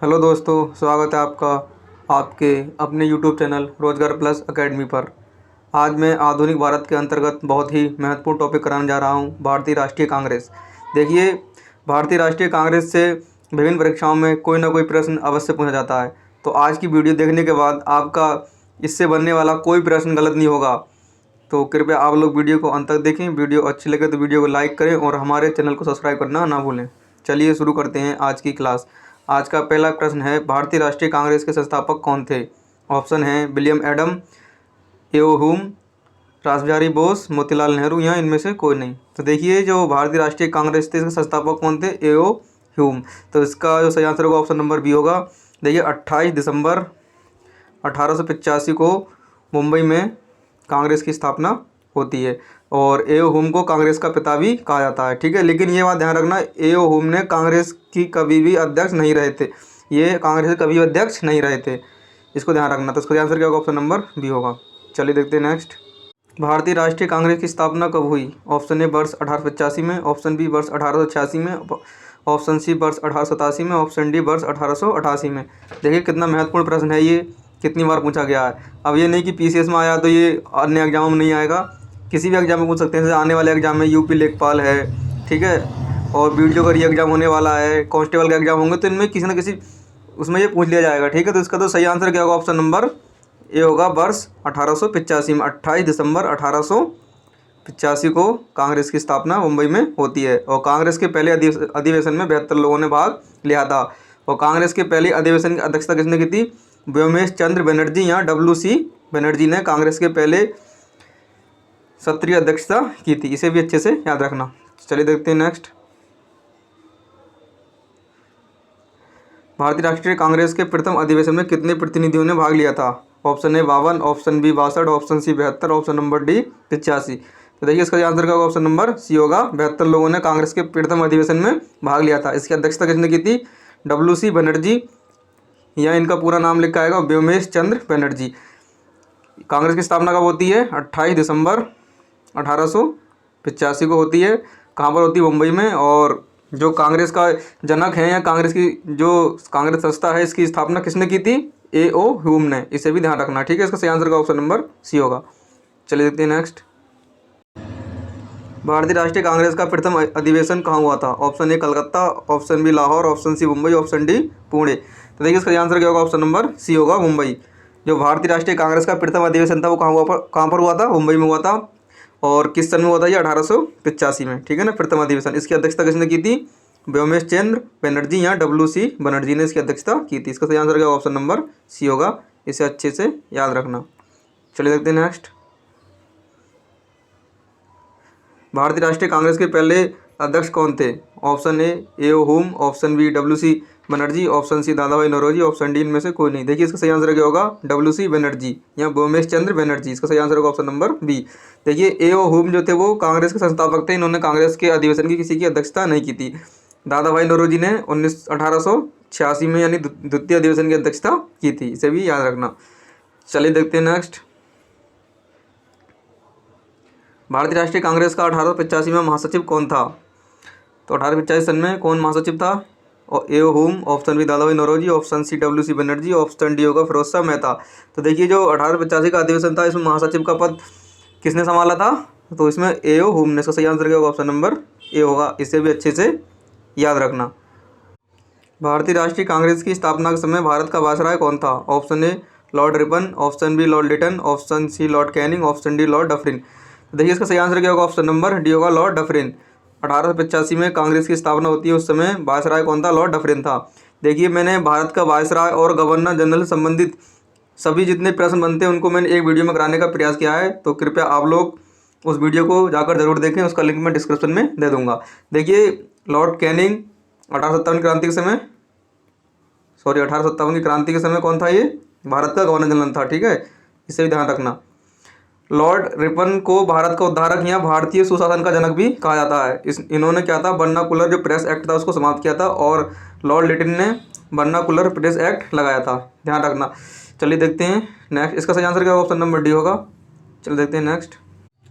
Hello दोस्तों, स्वागत है आपका आपके अपने यूट्यूब चैनल रोजगार प्लस एकेडमी पर। आज मैं आधुनिक भारत के अंतर्गत बहुत ही महत्वपूर्ण टॉपिक कराने जा रहा हूं, भारतीय राष्ट्रीय कांग्रेस। देखिए, भारतीय राष्ट्रीय कांग्रेस से विभिन्न परीक्षाओं में कोई ना कोई प्रश्न अवश्य पूछा जाता है। तो आज की वीडियो देखने के बाद आपका इससे बनने वाला कोई प्रश्न गलत नहीं होगा। तो कृपया आप लोग वीडियो को अंत तक देखें। वीडियो अच्छी लगे तो वीडियो को लाइक करें और हमारे चैनल को सब्सक्राइब करना ना भूलें। चलिए शुरू करते हैं आज की क्लास। आज का पहला प्रश्न है, भारतीय राष्ट्रीय कांग्रेस के संस्थापक कौन थे? ऑप्शन है विलियम एडम, एओ ह्यूम, रासबिहारी बोस, मोतीलाल नेहरू या इनमें से कोई नहीं। तो देखिए, जो भारतीय राष्ट्रीय कांग्रेस थे इसके संस्थापक कौन थे? एओ ह्यूम। तो इसका जो सही आंसर होगा ऑप्शन नंबर बी होगा। देखिए, 28 दिसंबर 1885 को मुंबई में कांग्रेस की स्थापना होती है और एओ ह्यूम को कांग्रेस का पिता भी कहा जाता है। ठीक है, लेकिन ये बात ध्यान रखना, एओ ह्यूम ने कांग्रेस की कभी भी अध्यक्ष नहीं रहे थे। ये कांग्रेस के कभी भी अध्यक्ष नहीं रहे थे, इसको ध्यान रखना। तो इसका आंसर क्या होगा? ऑप्शन नंबर बी होगा। चलिए देखते हैं नेक्स्ट। भारतीय राष्ट्रीय कांग्रेस की स्थापना कब हुई? ऑप्शन ए वर्ष 1885 में, ऑप्शन बी वर्ष 1886 में, ऑप्शन सी वर्ष 1887 में, ऑप्शन डी वर्ष 1888 में। देखिए कितना महत्वपूर्ण प्रश्न है ये, कितनी बार पूछा गया है। अब ये नहीं कि पीसीएस में आया तो ये अन्य एग्जाम में नहीं आएगा, किसी भी एग्जाम में पूछ सकते हैं। जैसे आने वाले एग्जाम में यूपी लेखपाल है, ठीक है, और वीडियो का री एग्जाम होने वाला है, कांस्टेबल का एग्जाम होंगे, तो इनमें किसी न किसी उसमें ये पूछ लिया जाएगा। ठीक है, तो इसका तो सही आंसर क्या होगा? ऑप्शन नंबर ए होगा, वर्ष 1885 में। 28 दिसंबर 1885 को कांग्रेस की स्थापना मुंबई में होती है और कांग्रेस के पहले अधिवेशन में 72 लोगों ने भाग लिया था। और कांग्रेस के पहले अधिवेशन की अध्यक्षता किसने की थी? व्योमेश चंद्र बनर्जी या WC बनर्जी ने कांग्रेस के पहले सत्रीय अध्यक्षता की थी। इसे भी अच्छे से याद रखना। चलिए देखते हैं नेक्स्ट। भारतीय राष्ट्रीय कांग्रेस के प्रथम अधिवेशन में कितने प्रतिनिधियों ने भाग लिया था? Option A 52, option B 62, option C 72, option number D 85। तो देखिए इसका आंसर क्या होगा? ऑप्शन नंबर सी होगा। 72 लोगों ने कांग्रेस के प्रथम अधिवेशन में भाग लिया था। इसकी अध्यक्षता किसने की थी? WC बनर्जी, या इनका पूरा नाम लिखा आएगा व्योमेश चंद्र बनर्जी। कांग्रेस की स्थापना कब होती है? 28 दिसंबर 1885 को होती है। कहाँ पर होती है? मुंबई में। और जो कांग्रेस का जनक है या कांग्रेस की जो कांग्रेस संस्था है, इसकी स्थापना किसने की थी? एओ ह्यूम ने। इसे भी ध्यान रखना। ठीक है, इसका सही आंसर का ऑप्शन नंबर सी होगा। चलिए देखते हैं नेक्स्ट। भारतीय राष्ट्रीय कांग्रेस का प्रथम अधिवेशन कहाँ हुआ था? Option A Calcutta, option B Lahore, option C Mumbai, option D Pune. तो देखिए इसका आंसर क्या होगा? ऑप्शन नंबर सी होगा, मुंबई। जो भारतीय राष्ट्रीय कांग्रेस का प्रथम अधिवेशन था वो कहाँ पर हुआ था? मुंबई में हुआ था। और किस सन में हुआ था ये? 1885 में। ठीक है ना, प्रथम अधिवेशन। इसकी अध्यक्षता किसने की थी? व्योमेश चंद्र बनर्जी या WC बनर्जी ने इसकी अध्यक्षता की थी। इसका सही आंसर क्या? ऑप्शन नंबर सी होगा। इसे अच्छे से याद रखना। चलिए देखते हैं नेक्स्ट। भारतीय राष्ट्रीय कांग्रेस के पहले अध्यक्ष कौन थे? Option A AO Hume, option B WC Banerjee, option C Dadabhai Naoroji, option D इनमें से कोई नहीं। देखिए इसका सही आंसर क्या होगा? WC बनर्जी या व्योमेश चंद्र बनर्जी। इसका सही आंसर होगा ऑप्शन नंबर बी। देखिए एओ ह्यूम जो थे वो कांग्रेस के संस्थापक थे। इन्होंने कांग्रेस के अधिवेशन की किसी की अध्यक्षता नहीं की थी। दादाभाई नौरोजी ने 1886 में यानी द्वितीय अधिवेशन की अध्यक्षता की थी। इसे भी याद रखना। चलिए देखते हैं नेक्स्ट। भारतीय राष्ट्रीय कांग्रेस का 1885 में महासचिव कौन था? तो 1885 सन में कौन महासचिव था? और A O Hume, option B Dadabhai Naoroji, option C WC Banerjee, option D होगा फिरोज शाह मेहता। तो देखिए जो 1885 का अधिवेशन था, इसमें महासचिव का पद किसने संभाला था? तो इसमें एओ ह्यूम ने। इसका सही आंसर क्या होगा? ऑप्शन नंबर ए होगा। इसे भी अच्छे से याद रखना। भारतीय राष्ट्रीय कांग्रेस की स्थापना के समय भारत का वायसराय कौन था? Option A Lord Ripon, option B Lord Lytton, option C Lord Canning, option D Lord Dufferin. तो देखिए इसका सही आंसर क्या होगा? ऑप्शन नंबर डी होगा, लॉर्ड डफरिन। 1885 में कांग्रेस की स्थापना होती है, उस समय वायसराय कौन था? लॉर्ड डफरिन था। देखिए मैंने भारत का वायसराय और गवर्नर जनरल संबंधित सभी जितने प्रश्न बनते हैं उनको मैंने एक वीडियो में कराने का प्रयास किया है। तो कृपया आप लोग उस वीडियो को जाकर जरूर देखें, उसका लिंक मैं डिस्क्रिप्शन में दे दूंगा। देखिए लॉर्ड कैनिंग 1857 क्रांति के समय 1857 की क्रांति के समय कौन था? ये भारत का गवर्नर जनरल था। ठीक है, इसे भी ध्यान रखना। लॉर्ड रिपन को भारत का उद्धारक या भारतीय सुशासन का जनक भी कहा जाता है। इन्होंने क्या था? वर्नाकुलर जो प्रेस एक्ट था उसको समाप्त किया था और लॉर्ड लिटन ने वर्नाकुलर प्रेस एक्ट लगाया था। ध्यान रखना। चलिए देखते हैं नेक्स्ट। इसका सही आंसर क्या होगा? ऑप्शन नंबर डी होगा। चलिए देखते हैं नेक्स्ट।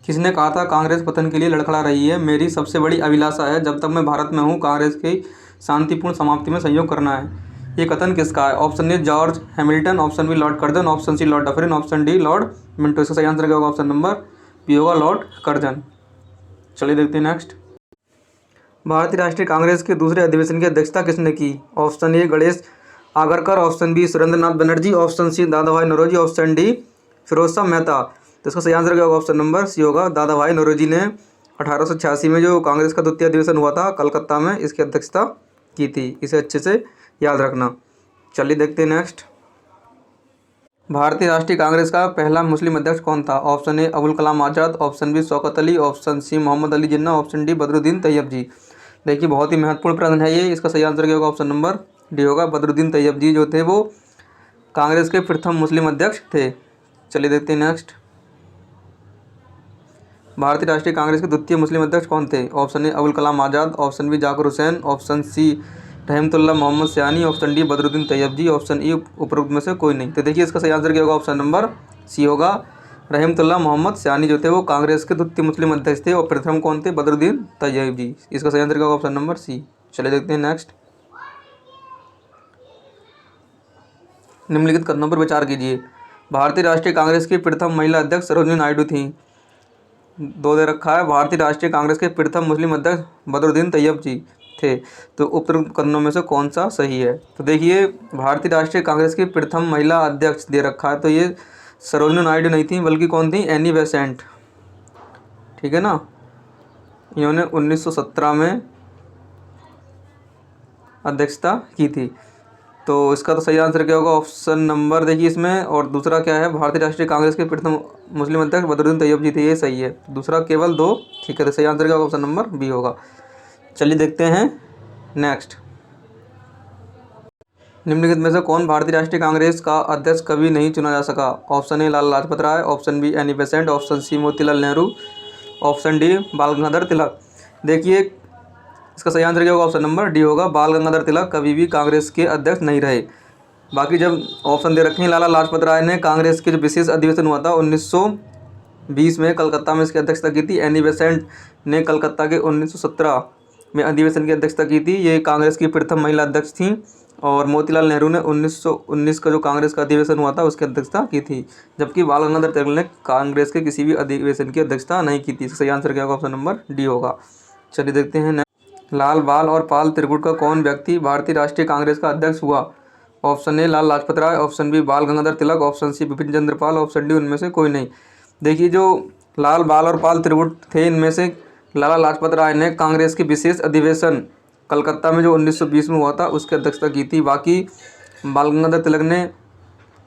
किसने कहा था कांग्रेस पतन के लिए लड़खड़ा रही है? मेरी सबसे बड़ी अभिलाषा है जब तक मैं भारत में हूँ कांग्रेस की शांतिपूर्ण समाप्ति में सहयोग करना है। ये कथन किसका है? Option A George Hamilton, option B Lord Curzon, option C Lord Dufferin, option D Lord Minto. इसका सही आंसर क्या होगा? ऑप्शन नंबर बी होगा लॉर्ड कर्जन। चलिए देखते हैं नेक्स्ट। भारतीय राष्ट्रीय कांग्रेस के दूसरे अधिवेशन की अध्यक्षता किसने की? Option A Ganesh Agarkar, option B Surendra Nath Banerjee, option C Dada Bhai Naoroji, option D Firoz Shah Mehta. तो इसका सही आंसर क्या होगा? ऑप्शन नंबर सी होगा दादा भाई नौरोजी ने 1886 में जो कांग्रेस का द्वितीय अधिवेशन हुआ था कलकत्ता में, इसकी अध्यक्षता की थी। इसे अच्छे से याद रखना। चलिए देखते हैं नेक्स्ट। भारतीय राष्ट्रीय कांग्रेस का पहला मुस्लिम अध्यक्ष कौन था? Option A Abul Kalam Azad, option B Shaukat Ali, option C Mohammad Ali Jinnah, option D Badruddin Tyabji. देखिए बहुत ही महत्वपूर्ण प्रश्न है ये। इसका सही आंसर क्या होगा? ऑप्शन नंबर डी होगा बदरुद्दीन तैयब जी जो थे वो कांग्रेस के प्रथम मुस्लिम अध्यक्ष थे। चलिए देखते हैं नेक्स्ट। भारतीय राष्ट्रीय कांग्रेस के द्वितीय मुस्लिम अध्यक्ष कौन थे? Option A Abul Kalam Azad, option B Zakir Hussain, option C Rahimtullah Mohammad Sayani, option D Badruddin Tyabji, option E उपरोक्त में से कोई नहीं। तो देखिए इसका सही आंसर क्या होगा? ऑप्शन नंबर सी होगा रहमतुल्लाह मोहम्मद सयानी जो थे वो कांग्रेस के द्वितीय मुस्लिम अध्यक्ष थे। और प्रथम कौन थे? बदरुद्दीन तैयब जी। इसका सही आंसर क्या होगा? Option number C. चलिए देखते हैं नेक्स्ट। निम्नलिखित कथनों पर विचार कीजिए। भारतीय राष्ट्रीय कांग्रेस की प्रथम महिला अध्यक्ष सरोजिनी नायडू थी। दो दे रखा है। भारतीय राष्ट्रीय कांग्रेस के प्रथम मुस्लिम अध्यक्ष बदरुद्दीन तैयब जी थे। तो उपरोक्त कथनों में से कौन सा सही है? तो देखिए भारतीय राष्ट्रीय कांग्रेस की प्रथम महिला अध्यक्ष दे रखा है, तो ये सरोजिनी नायडू नहीं थी बल्कि कौन थी? Annie Besant. ठीक है ना। इन्होंने 1917 में अध्यक्षता की थी। तो इसका तो सही आंसर क्या होगा? ऑप्शन नंबर देखिए इसमें। और दूसरा क्या है? भारतीय राष्ट्रीय कांग्रेस के प्रथम मुस्लिम अध्यक्ष बदरुद्दीन तैयब जी थे, ये सही है। दूसरा केवल दो ठीक है। तो सही आंसर क्या होगा? ऑप्शन नंबर बी होगा। चलिए देखते हैं नेक्स्ट। निम्नलिखित में से कौन भारतीय राष्ट्रीय कांग्रेस का अध्यक्ष कभी नहीं चुना जा सका? Option A Lala Lajpat Rai, option B Annie Besant, option C Motilal Nehru, option D Bal Gangadhar तिलक। देखिए इसका सही आंसर क्या होगा? ऑप्शन नंबर डी होगा बाल गंगाधर तिलक कभी भी कांग्रेस के अध्यक्ष नहीं रहे। बाकी जब ऑप्शन दे रखे हैं, लाला लाजपत राय ने कांग्रेस के जो विशेष अधिवेशन हुआ था 1920 में कलकत्ता में इसकी अध्यक्षता की थी। एनी बेसेंट ने कलकत्ता के 1917 में अधिवेशन की अध्यक्षता की थी। ये कांग्रेस की प्रथम महिला अध्यक्ष थी। और मोतीलाल नेहरू ने 1919 का जो कांग्रेस का अधिवेशन हुआ था उसकी अध्यक्षता की थी। जबकि बाल गंगाधर तिलक ने कांग्रेस के किसी भी अधिवेशन की अध्यक्षता नहीं की थी। इसका सही आंसर क्या होगा? ऑप्शन नंबर डी होगा। चलिए देखते हैं। लाल बाल और पाल त्रिपुट का कौन व्यक्ति भारतीय राष्ट्रीय कांग्रेस का अध्यक्ष हुआ? Option A Lala Lajpat Rai, option B Bal Gangadhar Tilak, option C Bipin Chandra Pal, option D उनमें से कोई नहीं। देखिए जो लाल बाल और पाल त्रिपुट थे इनमें से लाला लाजपत राय ने कांग्रेस के विशेष अधिवेशन कलकत्ता में जो 1920 में हुआ था उसकी अध्यक्षता की थी। बाकी बाल गंगाधर तिलक ने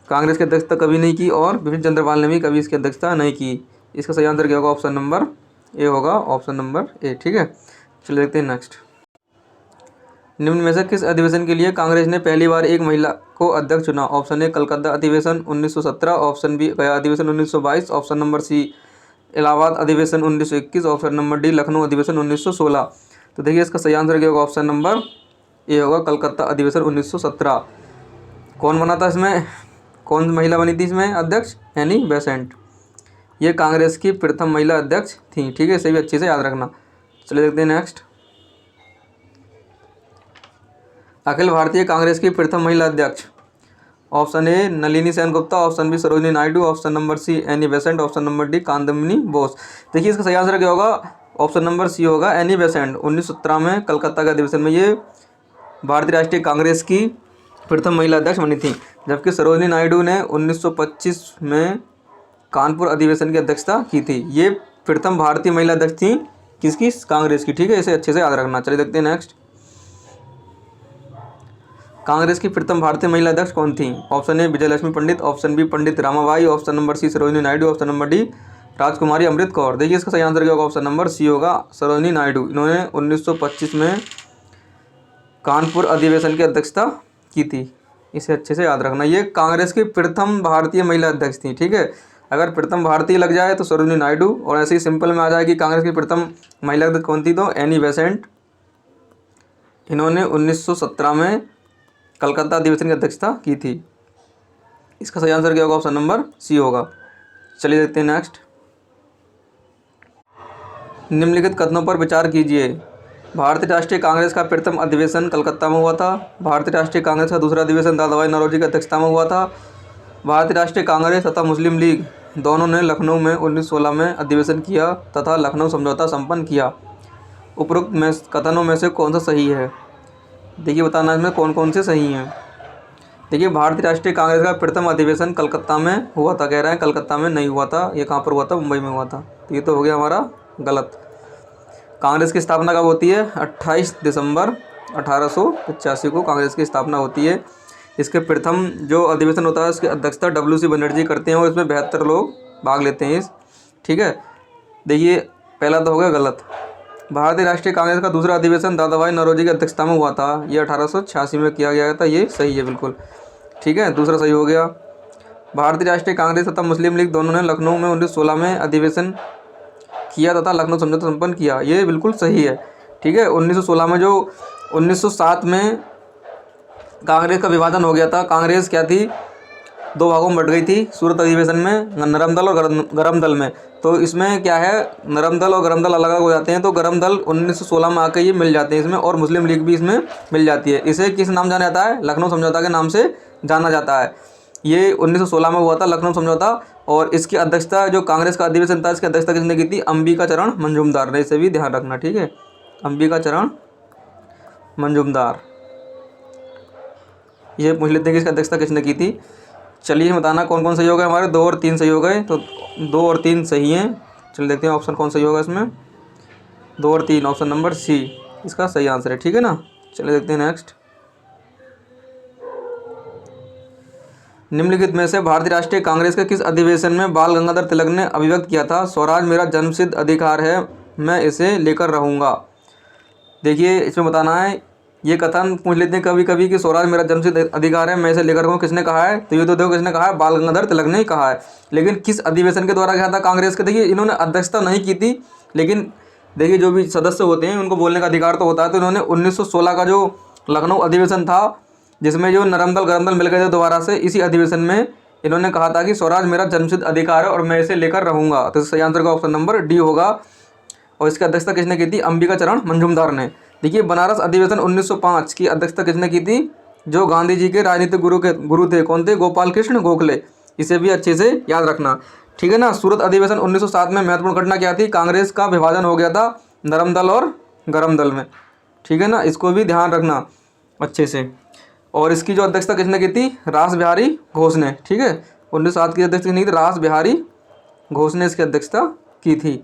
कांग्रेस की अध्यक्षता कभी नहीं की और बिपिन चंद्र पाल ने भी कभी इसकी अध्यक्षता नहीं की। इसका सही आंसर क्या होगा? ऑप्शन नंबर ए होगा। Option number A. ठीक है। चलिए देखते हैं नेक्स्ट। निम्न में से किस अधिवेशन के लिए कांग्रेस ने पहली बार एक महिला को अध्यक्ष चुना? ऑप्शन ए कलकत्ता अधिवेशन 1917, ऑप्शन बी गया अधिवेशन 1922, ऑप्शन नंबर सी इलाहाबाद अधिवेशन 1921, ऑप्शन नंबर डी लखनऊ अधिवेशन 1916। तो देखिए इसका सही आंसर क्या होगा? ऑप्शन नंबर ए होगा कलकत्ता अधिवेशन 1917। कौन बना था इसमें? कौन महिला बनी थी इसमें अध्यक्ष? Annie Besant. ये कांग्रेस की प्रथम महिला अध्यक्ष थी। ठीक है, इसे भी अच्छे से याद रखना। चलिए देखते हैं नेक्स्ट। अखिल भारतीय कांग्रेस की प्रथम महिला अध्यक्ष। Option A Nalini Sengupta, option B Sarojini Naidu, option number C Annie Besant, option number D Kadambini Bose. देखिए इसका सही आंसर क्या होगा? ऑप्शन नंबर सी होगा एनी बेसेंट। 1917 में कलकत्ता के अधिवेशन में ये भारतीय राष्ट्रीय कांग्रेस की प्रथम महिला अध्यक्ष बनी थी। जबकि सरोजिनी नायडू ने 1925 में कानपुर अधिवेशन की अध्यक्षता की थी। ये प्रथम भारतीय महिला अध्यक्ष थी किसकी? कांग्रेस की। ठीक है, इसे अच्छे से याद रखना। चलिए देखते हैं नेक्स्ट। कांग्रेस की प्रथम भारतीय महिला अध्यक्ष कौन थी? Option A Vijayalakshmi Pandit, option B Pandit Ramabai, option number C Sarojini Naidu, option number D Rajkumari Amrit Kaur. देखिए इसका सही आंसर क्या होगा? ऑप्शन नंबर सी होगा सरोजिनी नायडू। इन्होंने 1925 में कानपुर अधिवेशन की अध्यक्षता की थी। इसे अच्छे से याद रखना। ये कांग्रेस की प्रथम भारतीय महिला अध्यक्ष थी। ठीक है, अगर प्रथम भारतीय लग जाए तो सरोजिनी नायडू, और ऐसे ही सिंपल में आ जाएगी कांग्रेस की प्रथम महिला अध्यक्ष कौन थी तो एनी बेसेंट। इन्होंने 1917 में कलकत्ता अधिवेशन की अध्यक्षता की थी। इसका सही आंसर क्या होगा? ऑप्शन नंबर सी होगा। चलिए देखते हैं नेक्स्ट। निम्नलिखित कथनों पर विचार कीजिए। भारतीय राष्ट्रीय कांग्रेस का प्रथम अधिवेशन कलकत्ता में हुआ था। भारतीय राष्ट्रीय कांग्रेस का दूसरा अधिवेशन दादाभाई नौरोजी की अध्यक्षता में हुआ था। भारतीय राष्ट्रीय कांग्रेस तथा मुस्लिम लीग दोनों ने लखनऊ में 1916 में अधिवेशन किया तथा लखनऊ समझौता संपन्न किया। उपरोक्त में कथनों में से कौन सा सही है? देखिए बताना इसमें कौन कौन से सही हैं। देखिए भारतीय राष्ट्रीय कांग्रेस का प्रथम अधिवेशन कलकत्ता में हुआ था, कह रहे हैं कलकत्ता में नहीं हुआ था, ये कहाँ पर हुआ था? मुंबई में हुआ था। तो ये तो हो गया हमारा गलत। कांग्रेस की स्थापना कब होती है? 28 दिसंबर 1885 को कांग्रेस की स्थापना होती है। इसके प्रथम जो अधिवेशन होता है उसकी अध्यक्षता WC बनर्जी करते हैं और इसमें 72 लोग भाग लेते हैं ठीक है। देखिए पहला तो हो गया गलत। भारतीय राष्ट्रीय कांग्रेस का दूसरा अधिवेशन दादाभाई नौरोजी की अध्यक्षता में हुआ था, ये 1886 में किया गया था, ये सही है बिल्कुल, ठीक है, दूसरा सही हो गया। भारतीय राष्ट्रीय कांग्रेस तथा मुस्लिम लीग दोनों ने लखनऊ में 1916 में अधिवेशन किया तथा लखनऊ समझौता संपन्न किया, ये बिल्कुल सही है, ठीक है। 1916 में जो 1907 में कांग्रेस का विभाजन हो गया था, कांग्रेस क्या थी, दो भागों में बट गई थी सूरत अधिवेशन में, नरम दल और गरम दल में। तो इसमें क्या है, नरम दल और गरम दल अलग अलग हो जाते हैं, तो गरम दल 1916 में आकर ये मिल जाते हैं इसमें, और मुस्लिम लीग भी इसमें मिल जाती है। इसे किस नाम जाना जाता है? लखनऊ समझौता के नाम से जाना जाता है। ये 1916 में हुआ था लखनऊ समझौता, और इसकी अध्यक्षता जो कांग्रेस का अधिवेशन था इसकी अध्यक्षता किसने की थी? अंबिका चरण मंजूमदार ने, इसे भी ध्यान रखना, ठीक है, अंबिका चरण मंजूमदार। ये पूछ लेते हैं कि इसकी अध्यक्षता किसने की थी। चलिए बताना कौन कौन सही हो गए हमारे, 2 और 3 सही हो गए, तो 2 और 3 सही हैं। चलिए देखते हैं ऑप्शन कौन सही होगा इसमें, 2 और 3, ऑप्शन नंबर सी इसका सही आंसर है, ठीक है ना। चलिए देखते हैं नेक्स्ट। निम्नलिखित में से भारतीय राष्ट्रीय कांग्रेस के किस अधिवेशन में बाल गंगाधर तिलक ने अभिव्यक्त किया था, स्वराज मेरा जन्मसिद्ध अधिकार है, मैं इसे लेकर रहूँगा। देखिए इसमें बताना है, ये कथन पूछ लेते हैं कभी कभी कि स्वराज मेरा जन्मसिद्ध अधिकार है, मैं इसे लेकर रहूँ, किसने कहा है? तो ये तो देखो किसने कहा है, बाल गंगाधर तिलक ने ही कहा है। लेकिन किस अधिवेशन के द्वारा कहा था कांग्रेस के? देखिए इन्होंने अध्यक्षता नहीं की थी, लेकिन देखिए जो भी सदस्य होते हैं उनको बोलने का अधिकार तो होता है। तो इन्होंने 1916 का जो लखनऊ अधिवेशन था जिसमें जो नरम दल गरम दल मिल गए थे दोबारा से, इसी अधिवेशन में इन्होंने कहा था कि स्वराज मेरा जन्मसिद्ध अधिकार है और मैं इसे लेकर रहूँगा। तो सही आंसर का ऑप्शन नंबर डी होगा। और इसकी अध्यक्षता किसने की थी? अंबिका चरण मंजूमदार ने। देखिए बनारस अधिवेशन 1905 की अध्यक्षता किसने की थी? जो गांधी जी के राजनीतिक गुरु थे, कौन थे? गोपाल कृष्ण गोखले। इसे भी अच्छे से याद रखना, ठीक है ना। सूरत अधिवेशन 1907 में महत्वपूर्ण घटना क्या थी? कांग्रेस का विभाजन हो गया था नरम दल और गरम दल में, ठीक है ना, इसको भी ध्यान रखना अच्छे से। और इसकी जो अध्यक्षता किसने की थी? रास बिहारी घोष ने, ठीक है। 1907 की अध्यक्षता नहीं थी, रास बिहारी घोष ने इसकी अध्यक्षता की थी।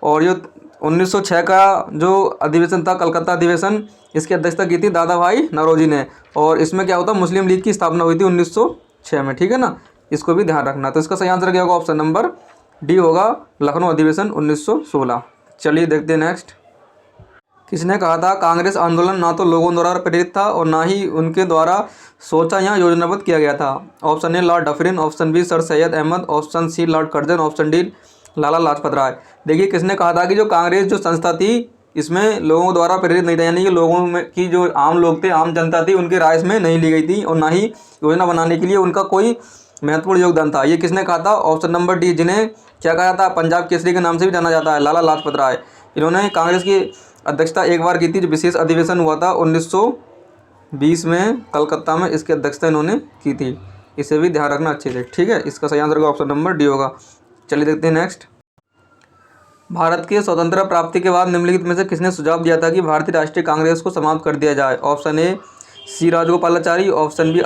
और ये 1906 का जो अधिवेशन था कलकत्ता अधिवेशन, इसकी अध्यक्षता की थी दादा भाई नौरोजी ने। और इसमें क्या होता, मुस्लिम लीग की स्थापना हुई थी 1906 में, ठीक है ना, इसको भी ध्यान रखना। तो इसका सही आंसर क्या होगा? ऑप्शन नंबर डी होगा, लखनऊ अधिवेशन 1916। चलिए देखते हैं नेक्स्ट। किसने कहा था कांग्रेस आंदोलन ना तो लोगों द्वारा प्रेरित था और ना ही उनके द्वारा सोचा या योजनाबद्ध किया गया था? Option A Lord Dufferin, option B sir Syed Ahmed, option C lord Curzon, option D Lala Lajpat Rai. देखिए किसने कहा था कि जो कांग्रेस जो संस्था थी इसमें लोगों द्वारा प्रेरित नहीं था, यानी कि लोगों में की जो आम लोग थे, आम जनता थी, उनकी राय इसमें नहीं ली गई थी और ना ही योजना बनाने के लिए उनका कोई महत्वपूर्ण योगदान था। ये किसने कहा था? ऑप्शन नंबर डी, जिन्हें क्या कहा जाता है? पंजाब केसरी के नाम से भी जाना जाता है, लाला लाजपत राय। इन्होंने कांग्रेस की अध्यक्षता एक बार की थी, जो विशेष अधिवेशन हुआ था 1920 में कलकत्ता में, इसकी अध्यक्षता इन्होंने की थी। इसे भी ध्यान रखना अच्छे से, ठीक है। इसका सही आंसर का ऑप्शन नंबर डी होगा। चलिए देखते हैं नेक्स्ट। भारत के स्वतंत्रता प्राप्ति के बाद निम्नलिखित में से किसने सुझाव दिया था कि भारतीय राष्ट्रीय कांग्रेस को समाप्त कर दिया जाए? Option A C Rajagopalachari, option B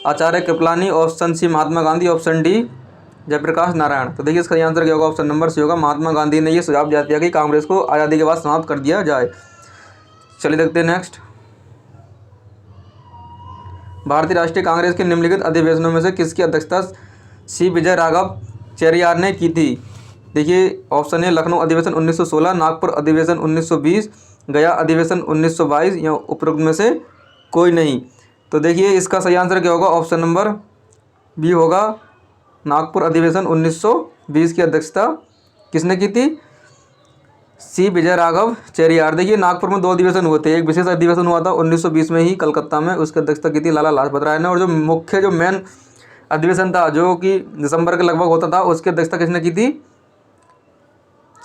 Acharya Kripalani, option C Mahatma Gandhi, option D Jayaprakash Narayan. तो देखिए इसका आंसर क्या होगा? ऑप्शन नंबर सी होगा, महात्मा गांधी ने ये सुझाव दिया कि कांग्रेस को आज़ादी के बाद समाप्त कर दिया जाए। चलिए देखते हैं नेक्स्ट। भारतीय राष्ट्रीय कांग्रेस के निम्नलिखित अधिवेशनों में से किसकी अध्यक्षता सी विजय राघव चेरियार ने की थी? देखिए ऑप्शन ए लखनऊ अधिवेशन 1916, नागपुर अधिवेशन 1920, गया अधिवेशन 1922, या उपरोक्त में से कोई नहीं। तो देखिए इसका सही आंसर क्या होगा? ऑप्शन नंबर बी होगा, नागपुर अधिवेशन 1920 की अध्यक्षता किसने की थी? सी विजय राघव चेरियार। देखिए नागपुर में 2 अधिवेशन हुए थे, एक विशेष अधिवेशन हुआ था 1920 में ही कलकत्ता में, उसकी अध्यक्षता की थी लाला लाजपत राय ने। और जो मुख्य जो मेन अधिवेशन था जो कि दिसंबर के लगभग होता था, उसकी अध्यक्षता किसने की थी?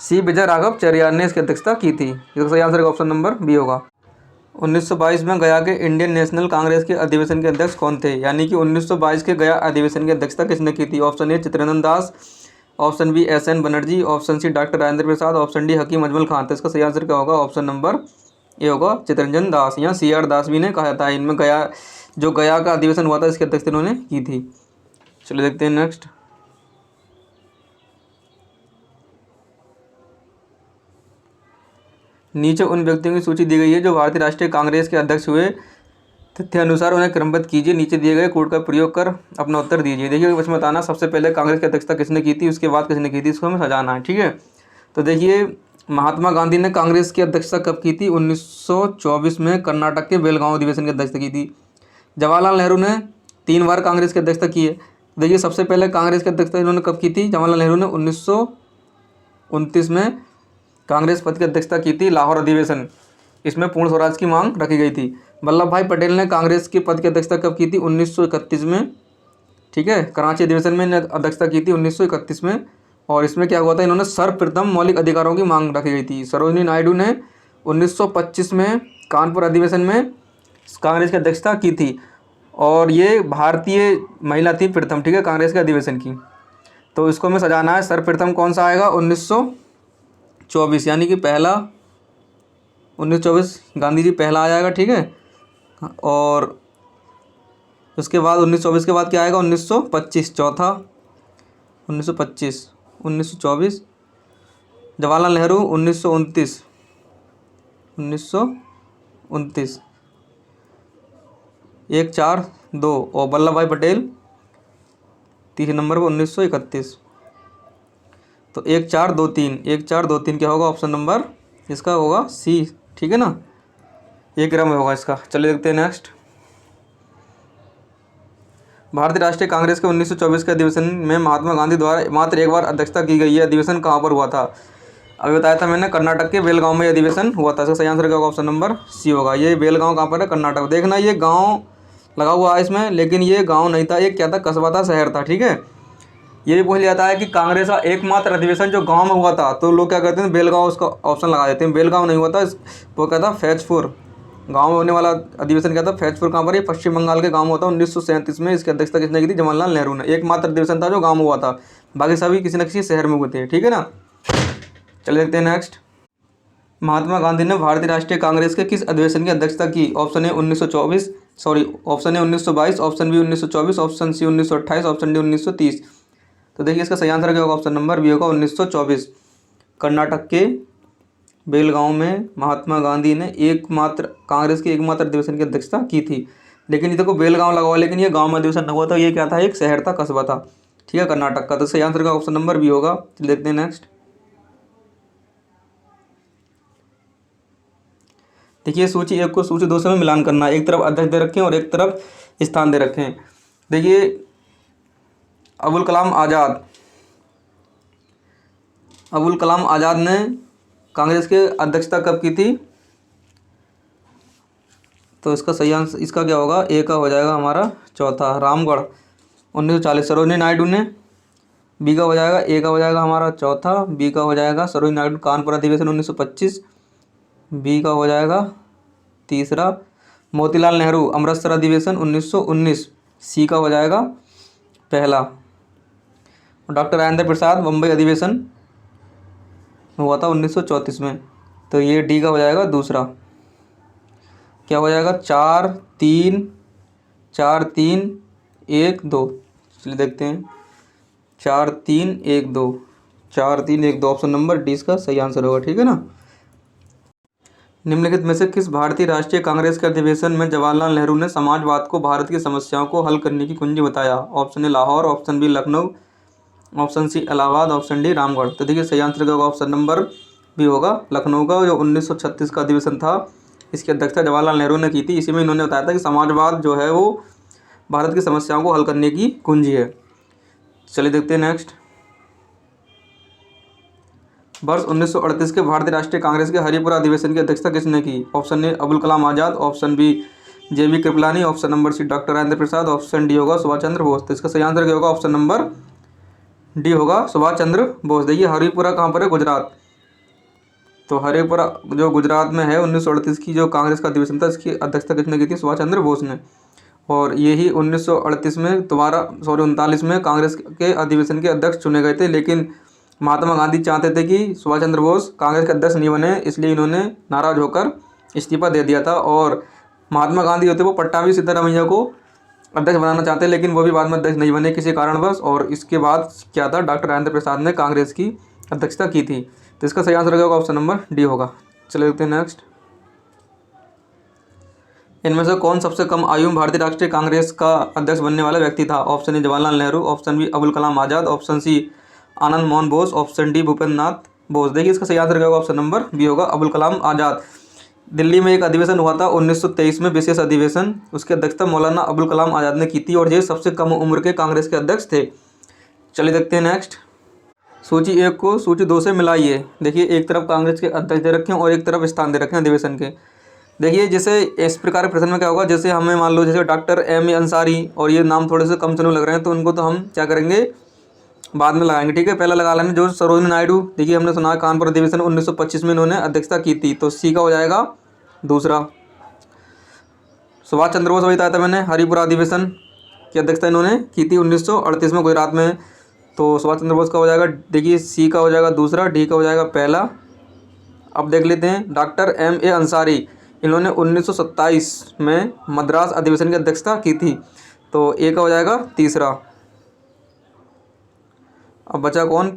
सी विजय राघव चरियार ने इसकी अध्यक्षता की थी। इसका सही आंसर ऑप्शन नंबर बी होगा। 1922 में गया के इंडियन नेशनल कांग्रेस के अधिवेशन के अध्यक्ष कौन थे? यानी कि 1922 के गया अधिवेशन की अध्यक्षता किसने की थी? Option A Chittaranjan Das, option B S N. Banerjee, option C doctor Rajendra Prasad, option D Hakim Ajmal Khan. तो इसका सही आंसर क्या होगा? ऑप्शन नंबर ए होगा चित्तरंजन दास, या सी.आर. दास भी ने कहा था। इनमें गया का अधिवेशन हुआ था इसकी अध्यक्षता इन्होंने की थी। चलिए देखते हैं नेक्स्ट। नीचे उन व्यक्तियों की सूची दी गई है जो भारतीय राष्ट्रीय कांग्रेस के अध्यक्ष हुए, तथ्य अनुसार उन्हें क्रमबद्ध कीजिए। नीचे दिए गए कोड का प्रयोग कर अपना उत्तर दीजिए। देखिए इसमें बताना सबसे पहले कांग्रेस की अध्यक्षता किसने की थी, उसके बाद किसने की थी, इसको हमें सजाना है। ठीक है, तो देखिए महात्मा गांधी ने कांग्रेस की अध्यक्षता कब की थी? 1924 में कर्नाटक के बेलगांव अधिवेशन की अध्यक्षता की थी। जवाहरलाल नेहरू ने 3 बार कांग्रेस की अध्यक्षता की है। देखिए सबसे पहले कांग्रेस की अध्यक्षता इन्होंने कब की थी? जवाहरलाल नेहरू ने 1929 में कांग्रेस पद की अध्यक्षता की थी, लाहौर अधिवेशन। इसमें पूर्ण स्वराज की मांग रखी गई थी। वल्लभ भाई पटेल ने कांग्रेस के पद की अध्यक्षता कब की थी? 1931 में। ठीक है, कराची अधिवेशन में अध्यक्षता की थी 1931 में। और इसमें क्या हुआ था, इन्होंने सर्वप्रथम मौलिक अधिकारों की मांग रखी गई थी। सरोजिनी नायडू ने 1925 में कानपुर अधिवेशन में कांग्रेस की अध्यक्षता की थी, और ये भारतीय महिला थी प्रथम, ठीक है, कांग्रेस के अधिवेशन की। तो इसको हमें सजाना है, सर्वप्रथम कौन सा आएगा? 1924, यानी कि पहला 1924 गांधी जी पहला आ जाएगा। ठीक है, और उसके बाद 1924 के बाद क्या आएगा? 1925 चौथा, 1925 1924। जवाहरलाल नेहरू 1929 1 4 2, और वल्लभ भाई पटेल तीसरे नंबर पर 1931। तो 1 4 2 3 1 4 2 3 क्या होगा? ऑप्शन नंबर इसका होगा सी। ठीक है ना, 1 क्रम होगा इसका। चलिए देखते हैं नेक्स्ट। भारतीय राष्ट्रीय कांग्रेस के 1924 के अधिवेशन में महात्मा गांधी द्वारा मात्र एक बार अध्यक्षता की गई है। अधिवेशन कहाँ पर हुआ था? अभी बताया था मैंने, कर्नाटक के बेलगांव में अधिवेशन हुआ था। इसका सही आंसर क्या होगा? ऑप्शन नंबर सी होगा। ये बेलगांव कहाँ पर है? कर्नाटक। देखना ये गाँव लगा हुआ है इसमें, लेकिन ये गाँव नहीं था, ये क्या था? कस्बा था, शहर था। ठीक है, ये भी पूछ लिया जाता है कि कांग्रेस का एकमात्र अधिवेशन जो गांव में हुआ था, तो लोग क्या करते हैं? बेलगांव उसका ऑप्शन लगा देते हैं। बेलगांव नहीं हुआ था, वो क्या था? फैजपुर। गांव में होने वाला अधिवेशन क्या था? फैजपुर। कहाँ पर? ये पश्चिम बंगाल के गांव में होता है। 1937 में इसकी अध्यक्षता किसने की थी? जवाहरलाल नेहरू ने। एकमात्र अधिवेशन था जो गाँव में हुआ था, बाकी सभी किसी न किसी शहर में हुए थे। ठीक है ना, चलिए देखते हैं नेक्स्ट। महात्मा गांधी ने भारतीय राष्ट्रीय कांग्रेस के किस अधिवेशन की अध्यक्षता की? Option A 1922, option A 1922, option B 1924, option C 1928, option D 1930। तो देखिए इसका सही आंसर क्या होगा? ऑप्शन नंबर बी होगा 1924। कर्नाटक के बेलगांव में महात्मा गांधी ने कांग्रेस के एकमात्र अधिवेशन की अध्यक्षता की थी। लेकिन ये देखो बेलगांव लगा हुआ, लेकिन ये गांव में अधिवेशन नहीं हुआ था, ये क्या था? एक शहर था, कस्बा था। ठीक है, कर्नाटक का। तो सही आंसर का ऑप्शन नंबर बी होगा। देखते हैं नेक्स्ट। देखिए सूची 1 को सूची 2 से में मिलान करना है। एक तरफ अध्यक्ष दे रखे हैं और एक तरफ स्थान दे रखे हैं। देखिए अबुल कलाम आज़ाद ने कांग्रेस के अध्यक्षता कब की थी? तो इसका सही आंसर इसका क्या होगा? ए का हो जाएगा हमारा चौथा, रामगढ़ 1940। सरोजिनी नायडू ने बी का हो जाएगा, ए का हो जाएगा हमारा चौथा, बी का हो जाएगा सरोजिनी नायडू कानपुर अधिवेशन 1925, बी का हो जाएगा तीसरा। मोतीलाल नेहरू अमृतसर अधिवेशन 1919, सी का हो जाएगा पहला। डॉक्टर राजेंद्र प्रसाद मुंबई अधिवेशन हुआ था 1934 में, तो ये डी का हो जाएगा दूसरा। क्या हो जाएगा? 4 3 1 2। चलिए देखते हैं, 4 3 1 2, 4 3 1 2 ऑप्शन नंबर डी इसका सही आंसर होगा। ठीक है ना। निम्नलिखित में से किस भारतीय राष्ट्रीय कांग्रेस के अधिवेशन में जवाहरलाल नेहरू ने समाजवाद को भारत की समस्याओं को हल करने की कुंजी बताया? Option A Lahore, option B Lucknow, option C Allahabad, option D Ramgarh. तो देखिए सही आंसर क्या होगा? ऑप्शन नंबर बी होगा लखनऊ का, जो 1936 का अधिवेशन था, इसकी अध्यक्षता जवाहरलाल नेहरू ने की थी। इसी में इन्होंने बताया था कि समाजवाद जो है वो भारत की समस्याओं को हल करने की कुंजी है। चलिए देखते हैं नेक्स्ट। वर्ष 1938 के भारतीय राष्ट्रीय कांग्रेस के हरिपुरा अधिवेशन की अध्यक्षता किसने की? Option A Abul Kalam Azad, option B JB Kripalani, option number C doctor Rajendra Prasad, option D होगा सुभाष चंद्र बोस। तो इसका सही आंसर क्या होगा? ऑप्शन नंबर डी होगा सुभाष चंद्र बोस। देखिए हरिपुरा कहाँ पर है? गुजरात। तो हरिपुरा जो गुजरात में है 1938 की जो कांग्रेस का अधिवेशन था, इसकी अध्यक्षता किसने की थी? सुभाष चंद्र बोस ने। और यही 1938 में दोबारा 39 में कांग्रेस के अधिवेशन के अध्यक्ष चुने गए थे, लेकिन महात्मा गांधी चाहते थे कि सुभाष चंद्र बोस कांग्रेस के अध्यक्ष नहीं बने, इसलिए इन्होंने नाराज होकर इस्तीफा दे दिया था। और महात्मा गांधी होते वो पट्टाभी सिद्धारमैया को अध्यक्ष बनाना चाहते, लेकिन वो भी बाद में अध्यक्ष नहीं बने किसी कारणवश। और इसके बाद क्या था, डॉक्टर राजेंद्र प्रसाद ने कांग्रेस की अध्यक्षता की थी। तो इसका सही आंसर होगा ऑप्शन नंबर डी होगा। चलिए देखते हैं नेक्स्ट। इनमें से कौन सबसे कम आयु में भारतीय राष्ट्रीय कांग्रेस का अध्यक्ष बनने वाला व्यक्ति था? Option A Jawaharlal Nehru, option B Abul Kalam Azad, option C Anand Mohan Bose, option D Bhupendra Nath Bose. देखिए इसका सही आंसर होगा ऑप्शन नंबर बी होगा, अबुल कलाम आज़ाद। दिल्ली में एक अधिवेशन हुआ था 1923 में, विशेष अधिवेशन, उसकी अध्यक्षता मौलाना अबुल कलाम आज़ाद ने की थी और ये सबसे कम उम्र के कांग्रेस के अध्यक्ष थे। चलिए देखते हैं नेक्स्ट। सूची 1 को सूची 2 से मिलाइए। देखिए एक तरफ कांग्रेस के अध्यक्ष दे रखे हैं और एक तरफ स्थान दे रखे हैं अधिवेशन के। देखिए जैसे इस प्रकार के प्रश्न में क्या होगा, जैसे हमें मान लो जैसे डॉक्टर एम ए अंसारी और ये नाम थोड़े से कम चुने लग रहे हैं, तो उनको तो हम क्या करेंगे, बाद में लगाएंगे। ठीक है, पहला लगा लेंगे जो सरोजिनी नायडू। देखिए हमने सुना कानपुर अधिवेशन 1925 में इन्होंने अध्यक्षता की थी, तो सी का हो जाएगा दूसरा। सुभाष चंद्र बोस वही बताया था मैंने, हरिपुरा अधिवेशन की अध्यक्षता इन्होंने की थी 1938 में गुजरात में, तो सुभाष चंद्र बोस का हो जाएगा, देखिए सी का हो जाएगा दूसरा, डी का हो जाएगा पहला। अब देख लेते हैं डॉक्टर एम ए अंसारी, इन्होंने 1927 में मद्रास अधिवेशन की अध्यक्षता की थी, तो ए का हो जाएगा तीसरा। अब बचा कौन,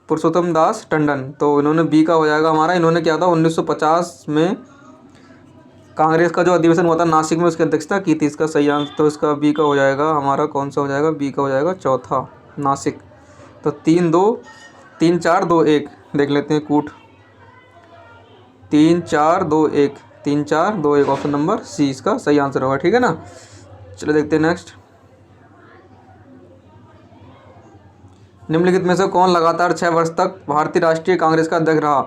पुरुषोत्तम दास टंडन, तो इन्होंने बी का हो जाएगा हमारा। इन्होंने क्या था 1950 में कांग्रेस का जो अधिवेशन हुआ था नासिक में, उसकी अध्यक्षता की थी। इसका सही आंसर तो इसका बी का हो जाएगा हमारा, कौन सा हो जाएगा, बी का हो जाएगा चौथा, नासिक। तो 3 4 2 1 देख लेते हैं कूट, 3 4 2 1 3 4 2 1 ऑप्शन नंबर सी इसका सही आंसर होगा। ठीक है ना, चलो देखते हैं नेक्स्ट। निम्नलिखित में से कौन लगातार 6 वर्ष तक भारतीय राष्ट्रीय कांग्रेस का अध्यक्ष रहा?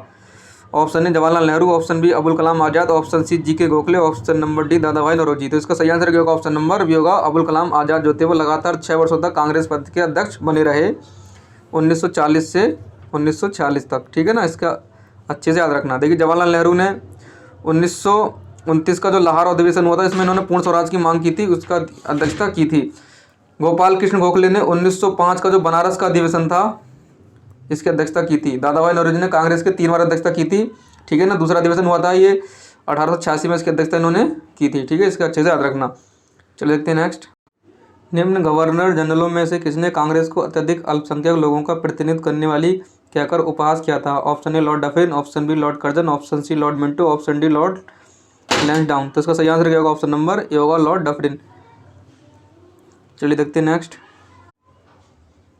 Option A Jawaharlal Nehru, option B Abul Kalam Azad, option C G K Gokhale, option number D दादा भाई नौरोजी। तो इसका सही आंसर क्या होगा, ऑप्शन नंबर बी होगा, अबुल कलाम आज़ाद जो थे वो लगातार 6 वर्षों तक कांग्रेस पद के अध्यक्ष बने रहे 1940 से 1946 तक। ठीक है ना, इसका अच्छे से याद रखना। देखिए जवाहरलाल नेहरू ने 1929 का जो लाहौर अधिवेशन हुआ था, इसमें इन्होंने पूर्ण स्वराज की मांग की थी, उसका अध्यक्षता की थी। गोपाल कृष्ण गोखले ने 1905 का जो बनारस का अधिवेशन था, इसकी अध्यक्षता की थी। दादा भाई नौरोजी ने कांग्रेस के 3 बार अध्यक्षता की थी। ठीक है ना, दूसरा अधिवेशन हुआ था ये 1886 में, इसकी अध्यक्षता इन्होंने की थी। ठीक है, इसका अच्छे से याद रखना। चलो देखते हैं नेक्स्ट। निम्न गवर्नर जनरलों में से किसने कांग्रेस को अत्यधिक अल्पसंख्यक लोगों का प्रतिनिधित्व करने वाली कहकर उपहास किया था? Option A Lord Dufferin, option B Lord Curzon, option C Lord Minto, option D Lord Lansdowne. तो इसका सही आंसर क्या होगा, ऑप्शन नंबर ए होगा, लॉर्ड डफरिन। चलिए देखते हैं नेक्स्ट।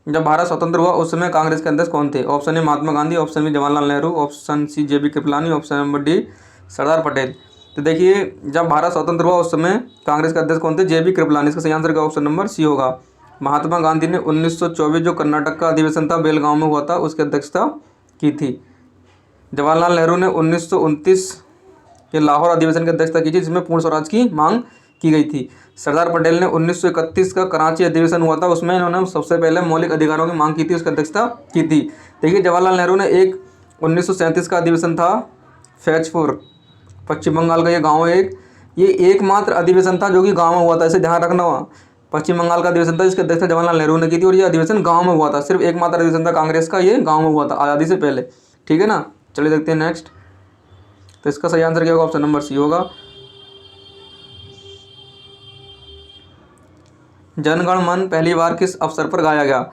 जब भारत स्वतंत्र हुआ उस समय कांग्रेस के अध्यक्ष कौन थे? Option A Mahatma Gandhi, option B Jawaharlal Nehru, option C J B Kripalani, option number D Sardar Patel. तो देखिए जब भारत स्वतंत्र हुआ उस समय कांग्रेस के अध्यक्ष कौन थे? जेबी कृपलानी। इसका सही आंसर का ऑप्शन नंबर सी होगा। महात्मा गांधी ने 1924 जो कर्नाटक का अधिवेशन था बेलगांव में हुआ था, उसकी अध्यक्षता की थी। जवाहरलाल नेहरू ने 1929 के लाहौर अधिवेशन की अध्यक्षता की थी, जिसमें पूर्ण स्वराज की मांग की गई थी। सरदार पटेल ने 1931 का कराची अधिवेशन हुआ था, उसमें इन्होंने सबसे पहले मौलिक अधिकारों की मांग की थी, उसकी अध्यक्षता की थी। देखिए जवाहरलाल नेहरू ने एक 1937 का अधिवेशन था फैजपुर, पश्चिम बंगाल का ये गाँव है ये एकमात्र अधिवेशन था जो कि गाँव में हुआ था, इसे ध्यान रखना हुआ। पश्चिम बंगाल का अधिवेशन था, इसकी अध्यक्षता जवाहरलाल नेहरू ने की थी और ये अधिवेशन गाँव में हुआ था। सिर्फ एकमात्र अधिवेशन था कांग्रेस का, ये गाँव में हुआ था आज़ादी से पहले। ठीक है ना, चलिए देखते हैं नेक्स्ट। तो इसका सही आंसर क्या होगा, ऑप्शन नंबर सी होगा। जन गण मन पहली बार किस अवसर पर गाया गया?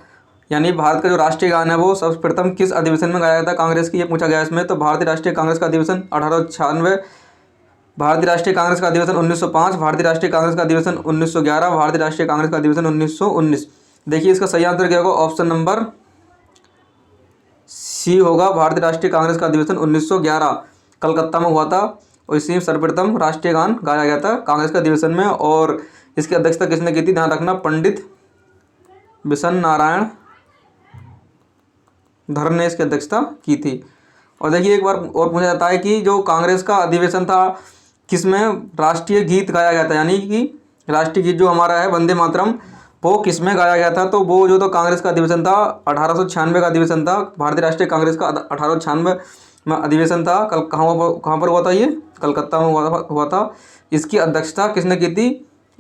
यानी भारत का जो राष्ट्रीय गान है वो सर्वप्रथम किस अधिवेशन में गाया गया था कांग्रेस की, ये पूछा गया इसमें। तो भारतीय राष्ट्रीय कांग्रेस का अधिवेशन 1896, भारतीय राष्ट्रीय कांग्रेस का अधिवेशन 1905, भारतीय राष्ट्रीय कांग्रेस का अधिवेशन 1911, भारतीय राष्ट्रीय कांग्रेस का अधिवेशन 1919। देखिए इसका सही आंसर क्या होगा, ऑप्शन नंबर सी होगा, भारतीय राष्ट्रीय कांग्रेस का अधिवेशन 1911 कलकत्ता में हुआ था और इसी में सर्वप्रथम राष्ट्रीय गान गाया गया था कांग्रेस के अधिवेशन में। और इसकी अध्यक्षता किसने की थी, ध्यान रखना, पंडित बिशन नारायण धर ने इसकी अध्यक्षता की थी। और देखिए एक बार और पूछा जाता है कि जो कांग्रेस का अधिवेशन था किसमें राष्ट्रीय गीत गाया गया था, यानी कि राष्ट्रीय गीत जो हमारा है वंदे मातरम, वो किसमें गाया गया था? तो वो जो तो कांग्रेस का अधिवेशन था 1896 का अधिवेशन था, भारतीय राष्ट्रीय कांग्रेस का 1896 में अधिवेशन था। कहाँ पर हुआ था ये? कलकत्ता में हुआ था। इसकी अध्यक्षता किसने की थी?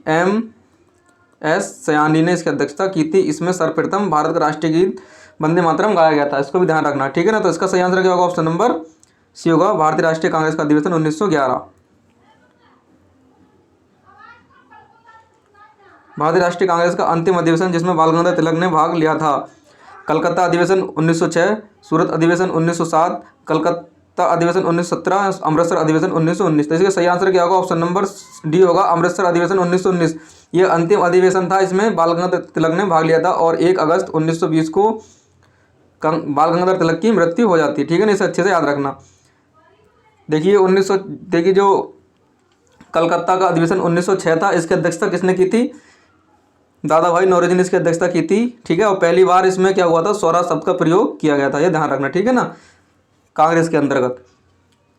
एम.एस. सयानी ने इसकी अध्यक्षता की थी। इसमें सर्वप्रथम भारत का राष्ट्रीय गीत वंदे मातरम गाया गया था। इसको भी ध्यान रखना, ठीक है ना। तो इसका सही आंसर क्या होगा? ऑप्शन नंबर सी होगा, भारतीय राष्ट्रीय कांग्रेस का अधिवेशन 1911। भारतीय राष्ट्रीय कांग्रेस का अंतिम अधिवेशन जिसमें बाल गंगाधर तिलक ने भाग लिया था। कलकत्ता अधिवेशन 1906, सूरत अधिवेशन 1907, कलकत्ता अधिवेशन 1917, अमृतसर अधिवेशन 1919। तो इसका सही आंसर क्या होगा? ऑप्शन नंबर डी होगा, अमृतसर अधिवेशन 1919। ये अंतिम अधिवेशन था, इसमें बाल गंगाधर तिलक ने भाग लिया था और 1 अगस्त 1920 को बाल गंगाधर तिलक की मृत्यु हो जाती है, ठीक है ना। इसे अच्छे से याद रखना। देखिए जो कलकत्ता का अधिवेशन 1906 था, इसकी अध्यक्षता किसने की थी? दादा भाई नौरोजी ने इसकी अध्यक्षता की थी, ठीक है। और पहली बार इसमें क्या हुआ था? स्वराज शब्द का प्रयोग किया गया था, ये ध्यान रखना, ठीक है ना, कांग्रेस के अंतर्गत।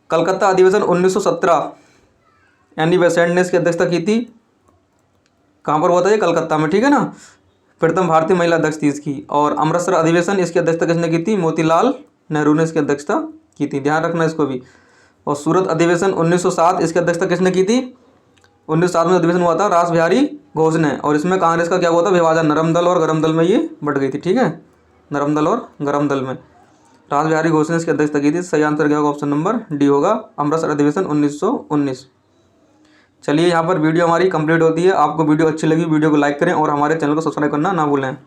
कलकत्ता अधिवेशन 1917 एनी बेसेंट ने इसकी अध्यक्षता की थी। कहाँ पर हुआ था ये? कलकत्ता में, ठीक है ना। प्रथम भारतीय महिला अध्यक्ष थी इसकी। और अमृतसर अधिवेशन, इसकी अध्यक्षता किसने की थी? मोतीलाल नेहरू ने इसकी अध्यक्षता की थी, ध्यान रखना इसको भी। और सूरत अधिवेशन 1907, इसकी अध्यक्षता किसने की थी? 1907 में अधिवेशन हुआ था रास बिहारी घोष ने। और इसमें कांग्रेस का क्या हुआ था? विभाजन, नरम दल और गरम दल में ये बट गई थी, ठीक है, नरम दल और गरम दल में। रास बिहारी घोष ने इसकी अध्यक्षता की थी। सही आंसर क्या होगा? ऑप्शन नंबर डी होगा, अमृतसर अधिवेशन 1919। चलिए, यहाँ पर वीडियो हमारी कंप्लीट होती है। आपको वीडियो अच्छी लगी, वीडियो को लाइक करें और हमारे चैनल को सब्सक्राइब करना ना भूलें।